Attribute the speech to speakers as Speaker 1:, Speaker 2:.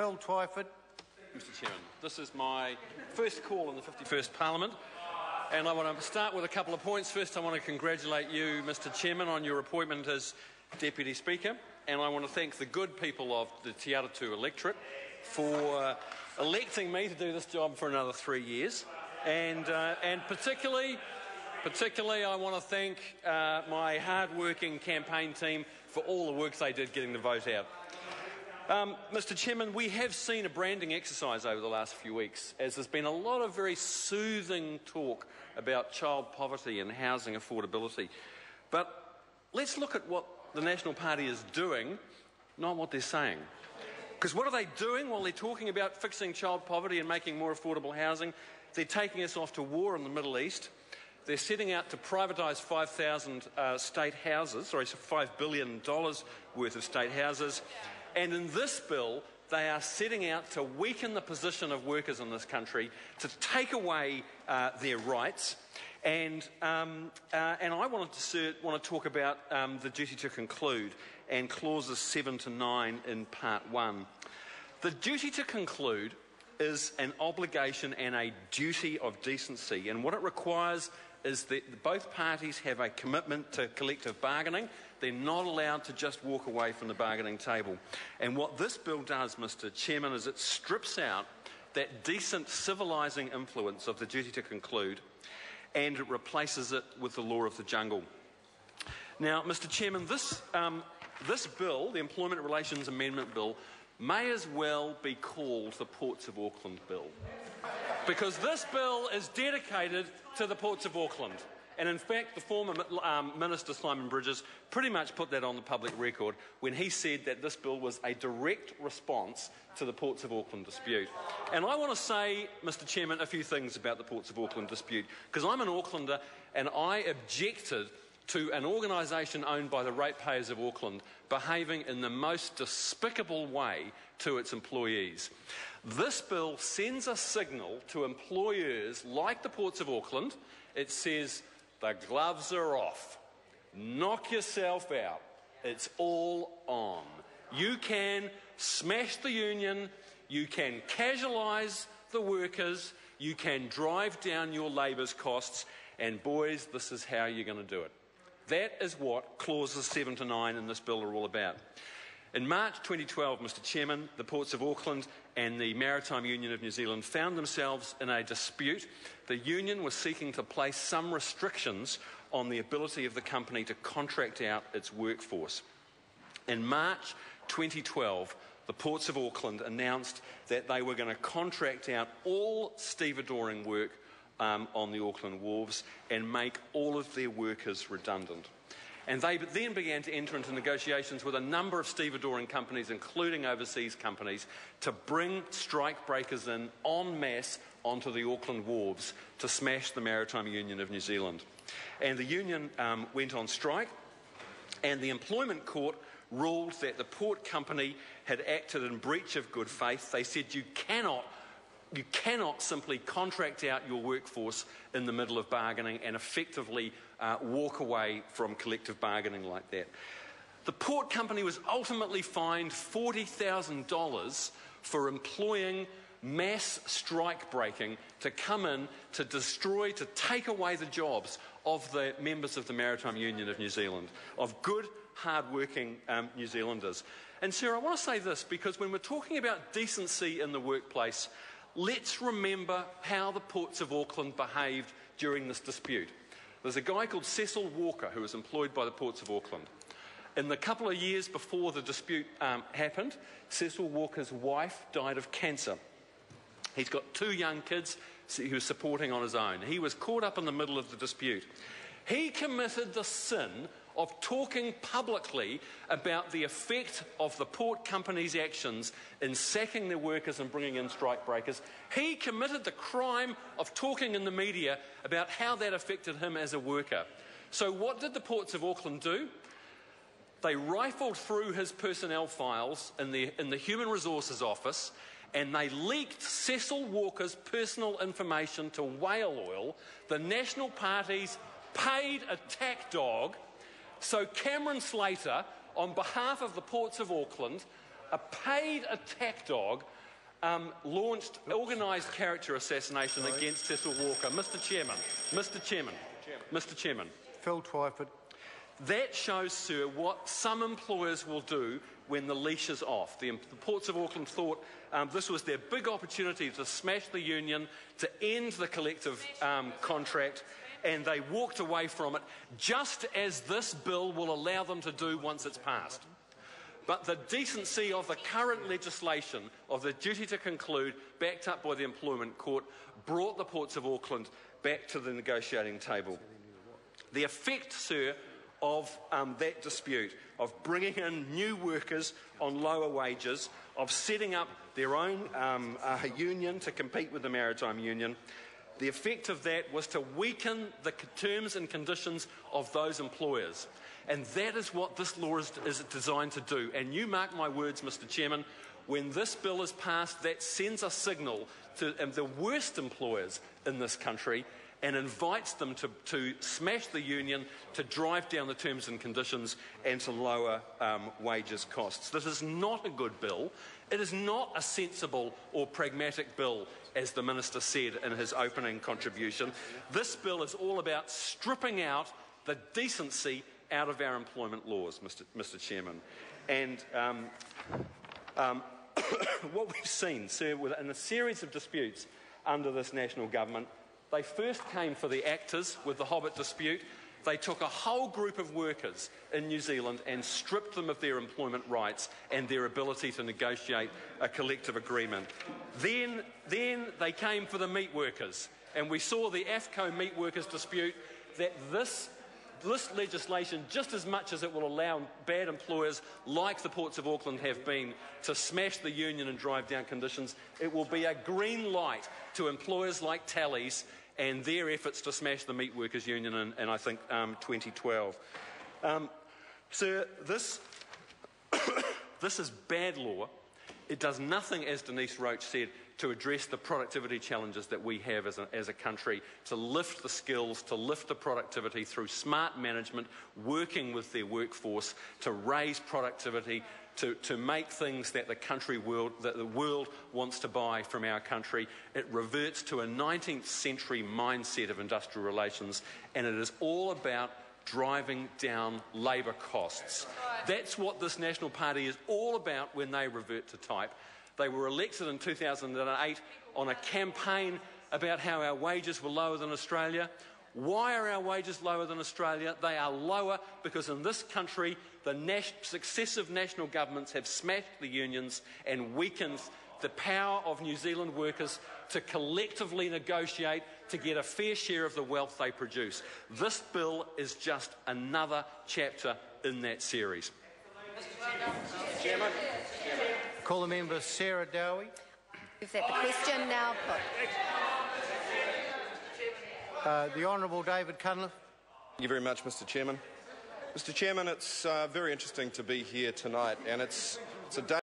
Speaker 1: Phil Twyford.
Speaker 2: Mr Chairman, this is my first call in the 51st Parliament, and I want to start with a couple of points. First, I want to congratulate you, Mr Chairman, on your appointment as Deputy Speaker, and I want to thank the good people of the Te Aratu electorate for electing me to do this job for another 3 years, and particularly I want to thank my hard-working campaign team for all the work they did getting the vote out. Mr Chairman, we have seen a branding exercise over the last few weeks, as there's been a lot of very soothing talk about child poverty and housing affordability. But let's look at what the National Party is doing, not what they're saying. Because what are they doing while they're talking about fixing child poverty and making more affordable housing? They're taking us off to war in the Middle East. They're setting out to privatise 5,000 state houses, $5 billion worth of state houses. And in this bill, they are setting out to weaken the position of workers in this country, to take away their rights. And I want to talk about the duty to conclude and clauses 7 to 9 in Part 1. The duty to conclude is an obligation and a duty of decency, and what it requires is that both parties have a commitment to collective bargaining. They're not allowed to just walk away from the bargaining table. And what this bill does, Mr Chairman, is it strips out that decent civilising influence of the duty to conclude, and it replaces it with the law of the jungle. Now, Mr Chairman, this bill, the Employment Relations Amendment Bill, may as well be called the Ports of Auckland Bill, because this bill is dedicated to the Ports of Auckland. And in fact, the former Minister Simon Bridges pretty much put that on the public record when he said that this bill was a direct response to the Ports of Auckland dispute. And I want to say, Mr Chairman, a few things about the Ports of Auckland dispute, because I'm an Aucklander and I objected to an organisation owned by the ratepayers of Auckland behaving in the most despicable way to its employees. This bill sends a signal to employers like the Ports of Auckland. It says, the gloves are off. Knock yourself out. It's all on. You can smash the union, you can casualise the workers, you can drive down your labour's costs, and boys, this is how you're going to do it. That is what clauses 7 to 9 in this bill are all about. In March 2012, Mr Chairman, the Ports of Auckland and the Maritime Union of New Zealand found themselves in a dispute. The union was seeking to place some restrictions on the ability of the company to contract out its workforce. In March 2012, the Ports of Auckland announced that they were going to contract out all stevedoring work on the Auckland wharves and make all of their workers redundant. And they then began to enter into negotiations with a number of stevedoring companies, including overseas companies, to bring strike breakers in en masse onto the Auckland wharves to smash the Maritime Union of New Zealand. And the union went on strike, and the Employment Court ruled that the port company had acted in breach of good faith. They said you cannot simply contract out your workforce in the middle of bargaining and effectively walk away from collective bargaining like that. The port company was ultimately fined $40,000 for employing mass strike breaking to come in to destroy, to take away the jobs of the members of the Maritime Union of New Zealand, of good, hard-working New Zealanders. And Sarah, I want to say this, because when we're talking about decency in the workplace, let's remember how the Ports of Auckland behaved during this dispute. There's a guy called Cecil Walker who was employed by the Ports of Auckland. In the couple of years before the dispute happened, Cecil Walker's wife died of cancer. He's got 2 young kids he was supporting on his own. He was caught up in the middle of the dispute. He committed the sin of talking publicly about the effect of the port company's actions in sacking their workers and bringing in strike breakers. He committed the crime of talking in the media about how that affected him as a worker. So what did the Ports of Auckland do? They rifled through his personnel files in the Human Resources Office, and they leaked Cecil Walker's personal information to Whale Oil, the National Party's paid attack dog. So Cameron Slater, on behalf of the Ports of Auckland, a paid attack dog launched organised character assassination against Cecil Walker. Mr Chairman.
Speaker 1: Phil Twyford.
Speaker 2: That shows, sir, what some employers will do when the leash is off. The Ports of Auckland thought this was their big opportunity to smash the union, to end the collective contract, and they walked away from it, just as this bill will allow them to do once it's passed. But the decency of the current legislation, of the duty to conclude, backed up by the Employment Court, brought the Ports of Auckland back to the negotiating table. The effect, sir, of that dispute, of bringing in new workers on lower wages, of setting up their own union to compete with the Maritime Union, the effect of that was to weaken the terms and conditions of those employers. And that is what this law is designed to do. And you mark my words, Mr Chairman, when this bill is passed, that sends a signal to the worst employers in this country and invites them to smash the union, to drive down the terms and conditions and to lower wages costs. This is not a good bill. It is not a sensible or pragmatic bill, as the Minister said in his opening contribution. This bill is all about stripping out the decency out of our employment laws, Mr Chairman. And what we've seen, sir, in a series of disputes under this national government, they first came for the actors with the Hobbit dispute. They took a whole group of workers in New Zealand and stripped them of their employment rights and their ability to negotiate a collective agreement. Then they came for the meat workers, and we saw the AFCO meat workers dispute that this legislation, just as much as it will allow bad employers like the Ports of Auckland have been to smash the union and drive down conditions, it will be a green light to employers like Tally's and their efforts to smash the meat workers union in I think, 2012. Sir, this is bad law. It does nothing, as Denise Roach said, to address the productivity challenges that we have as a country, to lift the skills, to lift the productivity through smart management, working with their workforce, to raise productivity, to make things that the world wants to buy from our country. It reverts to a 19th century mindset of industrial relations, and it is all about driving down labour costs. That's what this National Party is all about when they revert to type. They were elected in 2008 on a campaign about how our wages were lower than Australia. Why are our wages lower than Australia? They are lower because in this country the successive national governments have smashed the unions and weakened the power of New Zealand workers to collectively negotiate to get a fair share of the wealth they produce. This bill is just another chapter in that series.
Speaker 3: Chairman.
Speaker 1: Call the member Sarah Dowie.
Speaker 3: Is that the question now put?
Speaker 1: The Honourable David Cunliffe.
Speaker 4: Thank you very much, Mr Chairman. Mr Chairman, it's very interesting to be here tonight, and it's a day